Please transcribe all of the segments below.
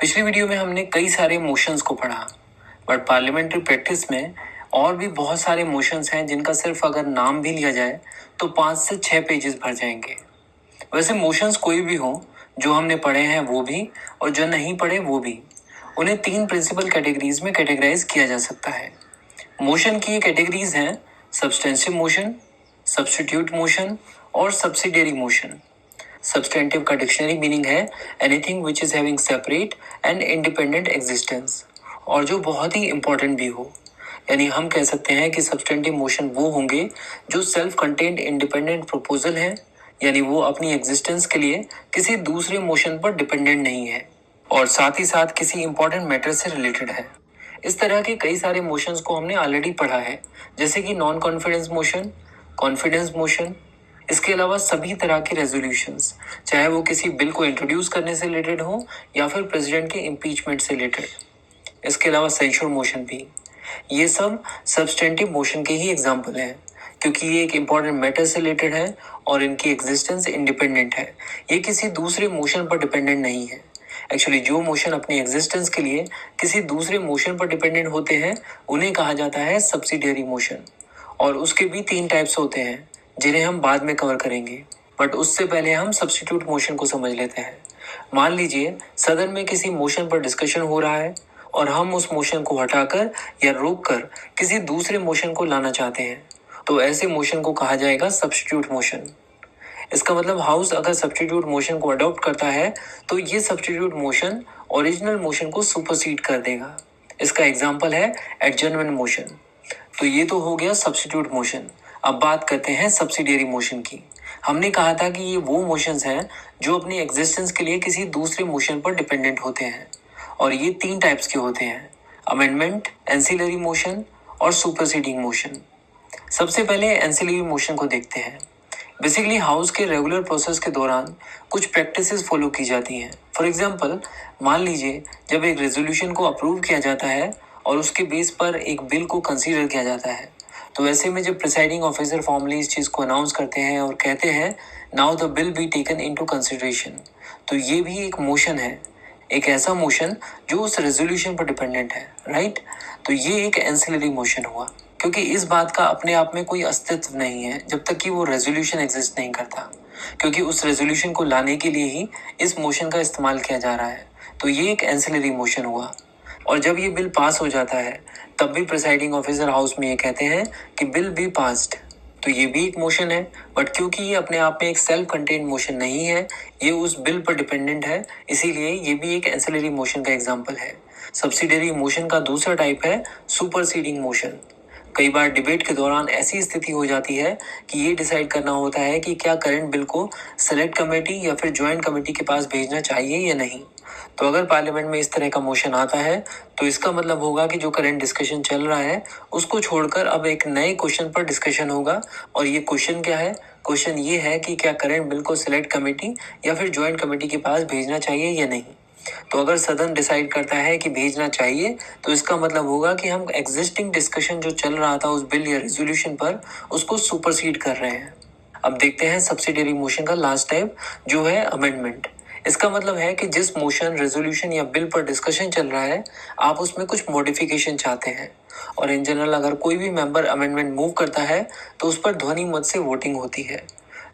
पिछली वीडियो में हमने कई सारे मोशंस को पढ़ा, बट पार्लियामेंट्री प्रैक्टिस में और भी बहुत सारे मोशंस हैं जिनका सिर्फ अगर नाम भी लिया जाए तो 5 से 6 पेजेस भर जाएंगे। वैसे मोशंस कोई भी हो, जो हमने पढ़े हैं वो भी और जो नहीं पढ़े वो भी, उन्हें 3 प्रिंसिपल कैटेगरीज में कैटेगराइज किया जा सकता है। मोशन की ये कैटेगरीज हैं सब्सटेंसिव मोशन, सब्स्टिट्यूट मोशन और सब्सिडियरी मोशन। सब्सटेंटिव का डिक्शनरी मीनिंग है anything which is having separate and independent existence, और जो बहुत ही इंपॉर्टेंट भी हो। यानी हम कह सकते हैं कि सब्सटेंटिव मोशन वो होंगे जो सेल्फ कंटेन्ड इंडिपेंडेंट प्रोपोजल है, यानी वो अपनी एग्जिस्टेंस के लिए किसी दूसरे मोशन पर डिपेंडेंट नहीं है और साथ ही साथ किसी इंपॉर्टेंट मैटर से रिलेटेड है। इस तरह के कई सारे मोशंस को हमने ऑलरेडी पढ़ा है, जैसे कि non confidence motion, confidence motion. इसके अलावा सभी तरह के रेजोल्यूशंस, चाहे वो किसी बिल को इंट्रोड्यूस करने से रिलेटेड हो या फिर प्रेसिडेंट के इम्पीचमेंट से रिलेटेड। इसके अलावा सेंशर मोशन भी, ये सब सब्सटेंटिव मोशन के ही एग्जाम्पल हैं, क्योंकि ये एक इम्पॉर्टेंट मैटर से रिलेटेड है और इनकी एग्जिस्टेंस इंडिपेंडेंट है। ये किसी दूसरे मोशन पर डिपेंडेंट नहीं है। एक्चुअली जो मोशन अपनी एग्जिस्टेंस के लिए किसी दूसरे मोशन पर डिपेंडेंट होते हैं उन्हें कहा जाता है सब्सिडियरी मोशन। और उसके भी 3 टाइप्स होते हैं जिन्हें हम बाद में कवर करेंगे, बट उससे पहले हम सब्स्टिट्यूट मोशन को समझ लेते हैं। मान लीजिए सदन में किसी मोशन पर डिस्कशन हो रहा है और हम उस मोशन को हटाकर या रोककर किसी दूसरे मोशन को लाना चाहते हैं, तो ऐसे मोशन को कहा जाएगा सब्स्टिट्यूट मोशन। इसका मतलब हाउस अगर सब्स्टिट्यूट मोशन को अडॉप्ट करता है तो ये सब्स्टिट्यूट मोशन ओरिजिनल मोशन को सुपरसीड कर देगा। इसका एग्जाम्पल है एडजर्नमेंट मोशन। तो ये तो हो गया सब्स्टिट्यूट मोशन। अब बात करते हैं सब्सिडियरी मोशन की। हमने कहा था कि ये वो मोशंस हैं जो अपनी एग्जिस्टेंस के लिए किसी दूसरे मोशन पर डिपेंडेंट होते हैं, और ये 3 टाइप्स के होते हैं: अमेंडमेंट, एंसिलरी मोशन और सुपरसीडिंग मोशन। सबसे पहले एंसिलरी मोशन को देखते हैं। बेसिकली हाउस के रेगुलर प्रोसेस के दौरान कुछ प्रैक्टिसेस फॉलो की जाती हैं। फॉर एग्जांपल, मान लीजिए जब एक रेजोल्यूशन को अप्रूव किया जाता है और उसके बेस पर एक बिल को कंसीडर किया जाता है, तो ऐसे में जब प्रिसाइडिंग ऑफिसर फॉर्मली इस चीज़ को अनाउंस करते हैं और कहते हैं now the bill be taken into consideration, तो ये भी एक मोशन है, एक ऐसा मोशन जो उस रेजोल्यूशन पर डिपेंडेंट है, राइट। तो ये एक एंसिलरी मोशन हुआ, क्योंकि इस बात का अपने आप में कोई अस्तित्व नहीं है जब तक कि वो रेजोल्यूशन एग्जिस्ट नहीं करता, क्योंकि उस रेजोल्यूशन को लाने के लिए ही इस मोशन का इस्तेमाल किया जा रहा है। तो ये एक एंसिलरी मोशन हुआ। और जब ये बिल पास हो जाता है तब भी प्रिसाइडिंग ऑफिसर हाउस में ये कहते हैं कि बिल बी पास्ड, तो ये भी एक मोशन है, बट क्योंकि ये अपने आप में एक सेल्फ कंटेन्ड मोशन नहीं है, ये उस बिल पर डिपेंडेंट है, इसीलिए ये भी एक एंसिलरी मोशन का एग्जाम्पल है। सब्सिडियरी मोशन का दूसरा टाइप है सुपरसीडिंग मोशन। कई बार डिबेट के दौरान ऐसी स्थिति हो जाती है कि ये डिसाइड करना होता है कि क्या करंट बिल को सेलेक्ट कमेटी या फिर ज्वाइंट कमेटी के पास भेजना चाहिए या नहीं। तो अगर पार्लियामेंट में इस तरह का मोशन आता है तो इसका मतलब होगा कि जो करंट डिस्कशन चल रहा है उसको छोड़कर अब एक नए क्वेश्चन पर डिस्कशन होगा। और ये क्वेश्चन क्या है? क्वेश्चन ये है कि क्या करंट बिल को सिलेक्ट कमेटी या फिर ज्वाइंट कमेटी के पास भेजना चाहिए या नहीं। तो अगर सदन डिसाइड करता है कि भेजना चाहिए, तो इसका मतलब होगा कि हम एग्जिस्टिंग डिस्कशन जो चल रहा था उस बिल या रेजोल्यूशन पर, उसको सुपरसीड कर रहे हैं। अब देखते हैं सब्सिडियरी मोशन का लास्ट टाइप, जो है अमेंडमेंट। इसका मतलब है कि जिस मोशन, रेजोल्यूशन या बिल पर डिस्कशन चल रहा है, आप उसमें कुछ मॉडिफिकेशन चाहते हैं, और इन जनरल अगर कोई भी मेंबर अमेंडमेंट मूव करता है तो उस पर ध्वनि मत से वोटिंग होती है।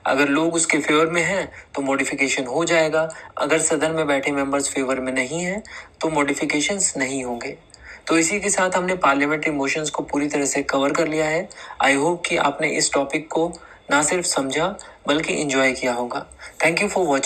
अगर लोग उसके फेवर में हैं तो मॉडिफिकेशन हो जाएगा, अगर सदन में बैठे मेंबर्स फेवर में नहीं हैं तो मॉडिफिकेशंस नहीं होंगे। तो इसी के साथ हमने पार्लियामेंट्री मोशंस को पूरी तरह से कवर कर लिया है। आई होप कि आपने इस टॉपिक को ना सिर्फ समझा बल्कि एंजॉय किया होगा। Thank you for watching.